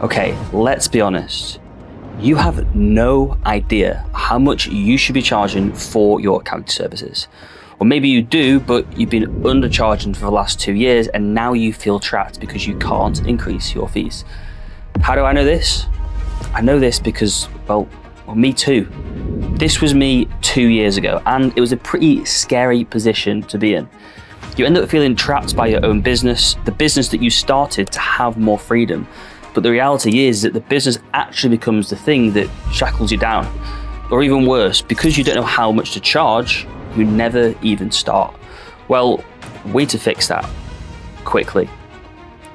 Okay, let's be honest. You have no idea how much you should be charging for your accounting services. Or maybe you do, but you've been undercharging for the last 2 years and now you feel trapped because you can't increase your fees. How do I know this? I know this because, well, me too. This was me 2 years ago, and it was a pretty scary position to be in. You end up feeling trapped by your own business, the business that you started to have more freedom. But the reality is that the business actually becomes the thing that shackles you down. Or even worse, because you don't know how much to charge, you never even start. Well, way to fix that quickly.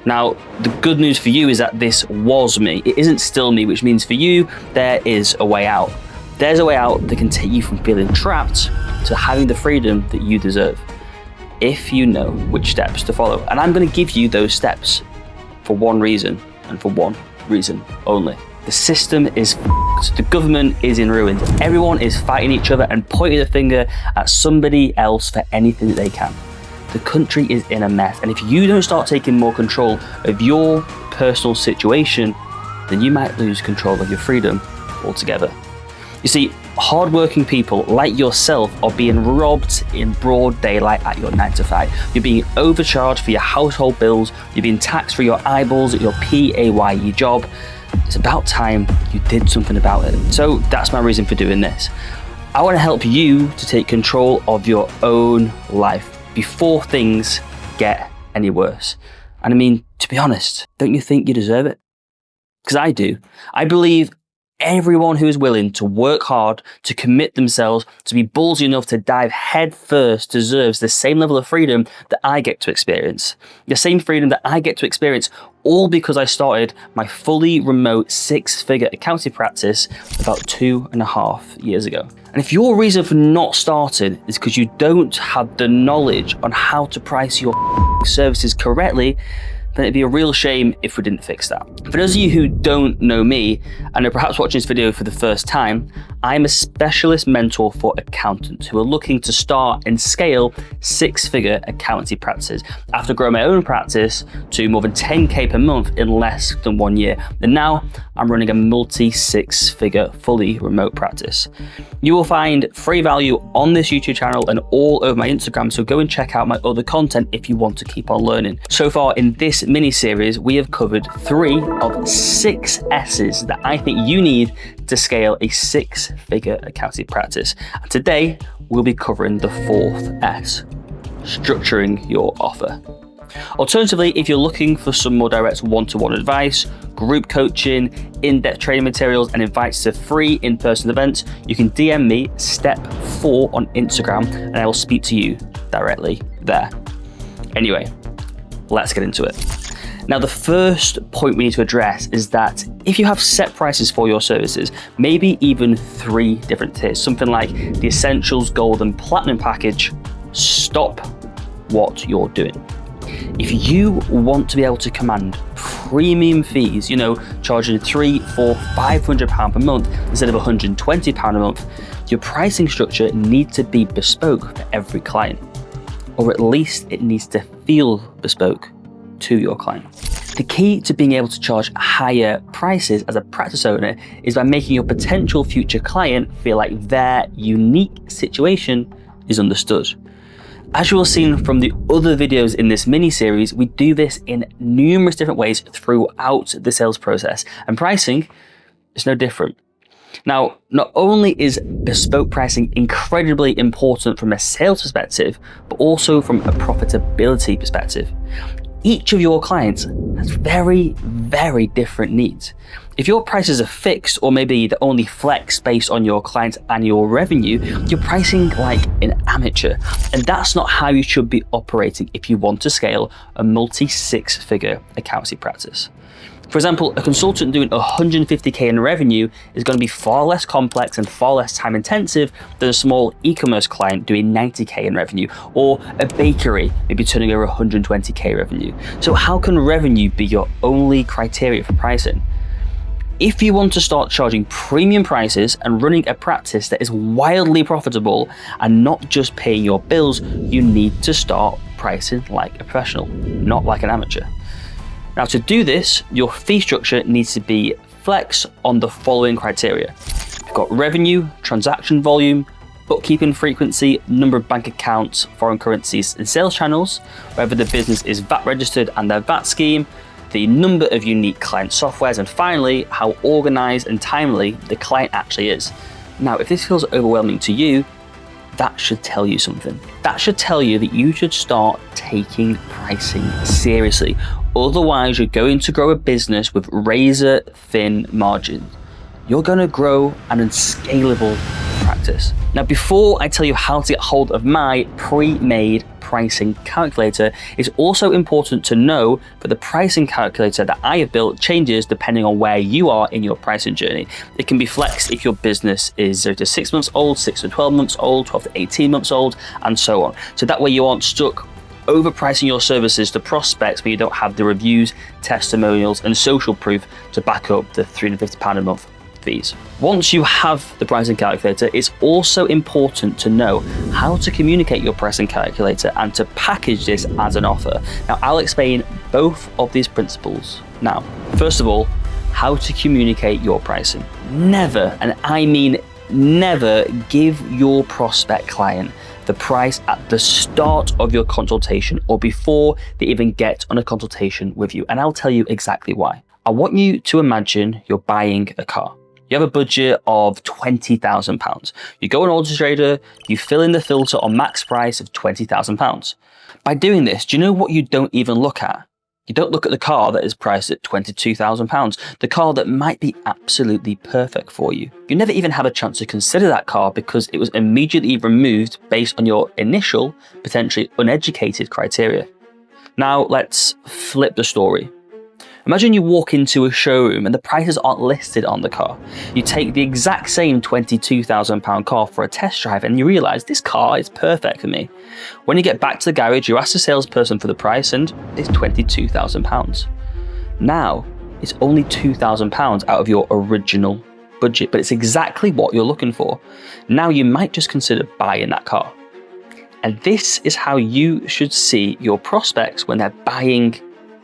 Now, the good news for you is that this was me. It isn't still me, which means for you, there is a way out. There's a way out that can take you from feeling trapped to having the freedom that you deserve, if you know which steps to follow. And I'm going to give you those steps for one reason, and for one reason only. The system is f***ed. The government is in ruins. Everyone is fighting each other and pointing the finger at somebody else for anything that they can. The country is in a mess, and if you don't start taking more control of your personal situation, then you might lose control of your freedom altogether. You see, hardworking people like yourself are being robbed in broad daylight at your 9 to 5. You're being overcharged for your household bills. You're being taxed for your eyeballs at your PAYE job. It's about time you did something about it. So that's my reason for doing this. I want to help you to take control of your own life before things get any worse. And I mean, to be honest, don't you think you deserve it? Because I do. I believe everyone who is willing to work hard, to commit themselves, to be ballsy enough to dive head first deserves the same level of freedom that I get to experience. The same freedom that I get to experience, all because I started my fully remote 6-figure accounting practice about 2.5 years ago. And if your reason for not starting is because you don't have the knowledge on how to price your services correctly, then it'd be a real shame if we didn't fix that. For those of you who don't know me and are perhaps watching this video for the first time, I'm a specialist mentor for accountants who are looking to start and scale 6-figure accountancy practices after growing my own practice to more than 10K per month in less than 1 year. And now I'm running a multi-6-figure fully remote practice. You will find free value on this YouTube channel and all over my Instagram, so go and check out my other content if you want to keep on learning. So far in this mini-series, we have covered 3 of 6 S's that I think you need to scale a 6-figure accounting practice. And today, we'll be covering the 4th S, structuring your offer. Alternatively, if you're looking for some more direct one-to-one advice, group coaching, in-depth training materials, and invites to free in-person events, you can DM me step 4 on Instagram and I will speak to you directly there. Anyway, let's get into it. Now, the first point we need to address is that if you have set prices for your services, maybe even 3 different tiers, something like the Essentials, Gold, and Platinum package, stop what you're doing. If you want to be able to command premium fees, charging £300, £400, £500 per month instead of £120 a month, your pricing structure needs to be bespoke for every client, or at least it needs to feel bespoke to your client. The key to being able to charge higher prices as a practice owner is by making your potential future client feel like their unique situation is understood. As you will see from the other videos in this mini-series, we do this in numerous different ways throughout the sales process, and pricing is no different. Now, not only is bespoke pricing incredibly important from a sales perspective, but also from a profitability perspective. Each of your clients has very, very different needs. If your prices are fixed, or maybe they're only flex based on your client's annual revenue, you're pricing like an amateur. And that's not how you should be operating if you want to scale a multi-6-figure accountancy practice. For example, a consultant doing 150K in revenue is going to be far less complex and far less time intensive than a small e-commerce client doing 90K in revenue, or a bakery maybe turning over 120K revenue. So how can revenue be your only criteria for pricing? If you want to start charging premium prices and running a practice that is wildly profitable and not just paying your bills, you need to start pricing like a professional, not like an amateur. Now, to do this, your fee structure needs to be flexed on the following criteria. You've got revenue, transaction volume, bookkeeping frequency, number of bank accounts, foreign currencies and sales channels, whether the business is VAT registered and their VAT scheme, the number of unique client softwares, and finally, how organized and timely the client actually is. Now, if this feels overwhelming to you, that should tell you something. That should tell you that you should start taking pricing seriously. Otherwise, you're going to grow a business with razor thin margins. You're going to grow an unscalable practice. Now, before I tell you how to get hold of my pre-made pricing calculator, it's also important to know that the pricing calculator that I have built changes depending on where you are in your pricing journey. It can be flexed if your business is 0 to 6 months old, 6 to 12 months old, 12 to 18 months old, and so on. So that way you aren't stuck overpricing your services to prospects when you don't have the reviews, testimonials, and social proof to back up the £350 a month fees. Once you have the pricing calculator, it's also important to know how to communicate your pricing calculator and to package this as an offer. Now, I'll explain both of these principles now. First of all, how to communicate your pricing. Never, and I mean never, give your prospect client the price at the start of your consultation or before they even get on a consultation with you. And I'll tell you exactly why. I want you to imagine you're buying a car. You have a budget of £20,000. You go on Auto Trader, you fill in the filter on max price of £20,000. By doing this, do you know what you don't even look at? You don't look at the car that is priced at £22,000, the car that might be absolutely perfect for you. You never even have a chance to consider that car because it was immediately removed based on your initial, potentially uneducated criteria. Now let's flip the story. Imagine you walk into a showroom and the prices aren't listed on the car. You take the exact same £22,000 car for a test drive and you realise this car is perfect for me. When you get back to the garage, you ask the salesperson for the price and it's £22,000. Now, it's only £2,000 out of your original budget, but it's exactly what you're looking for. Now you might just consider buying that car. And this is how you should see your prospects when they're buying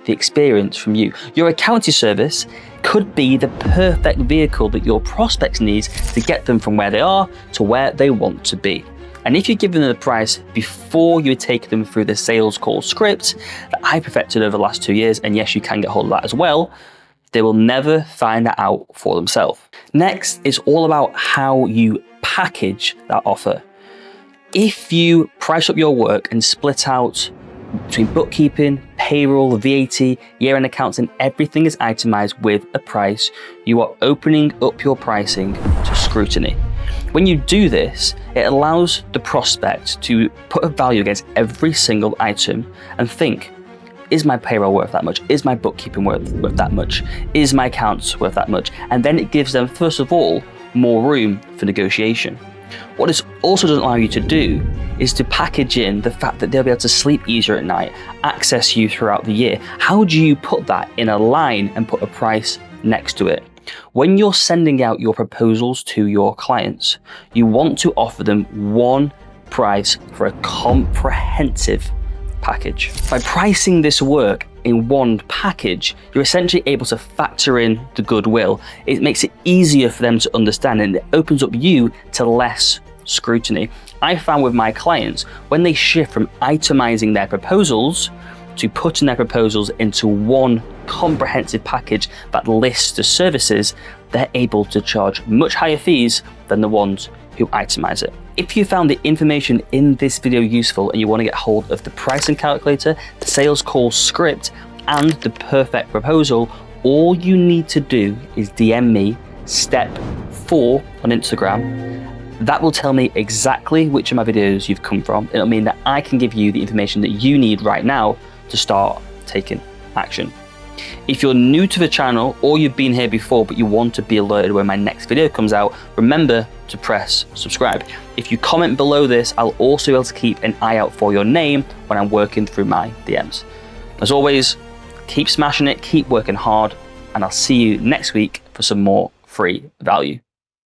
the experience from you. Your accounting service could be the perfect vehicle that your prospects need to get them from where they are to where they want to be. And if you give them the price before you take them through the sales call script that I perfected over the last 2 years, and yes, you can get hold of that as well, they will never find that out for themselves. Next, it's all about how you package that offer. If you price up your work and split out between bookkeeping, payroll, VAT, year-end accounts, and everything is itemized with a price, you are opening up your pricing to scrutiny. When you do this, it allows the prospect to put a value against every single item and think, is my payroll worth that much? Is my bookkeeping worth that much? Is my accounts worth that much? And then it gives them, first of all, more room for negotiation. What this also doesn't allow you to do is to package in the fact that they'll be able to sleep easier at night, access you throughout the year. How do you put that in a line and put a price next to it? When you're sending out your proposals to your clients, you want to offer them one price for a comprehensive package. By pricing this work in one package, you're essentially able to factor in the goodwill. It makes it easier for them to understand and it opens up you to less scrutiny. I found with my clients, when they shift from itemizing their proposals to putting their proposals into one comprehensive package that lists the services, they're able to charge much higher fees than the ones who itemize it. If you found the information in this video useful and you want to get hold of the pricing calculator, the sales call script, and the perfect proposal, all you need to do is DM me step 4 on Instagram. That will tell me exactly which of my videos you've come from. It'll mean that I can give you the information that you need right now to start taking action. If you're new to the channel or you've been here before but you want to be alerted when my next video comes out, remember to press subscribe. If you comment below this, I'll also be able to keep an eye out for your name when I'm working through my DMs. As always, keep smashing it, keep working hard, and I'll see you next week for some more free value.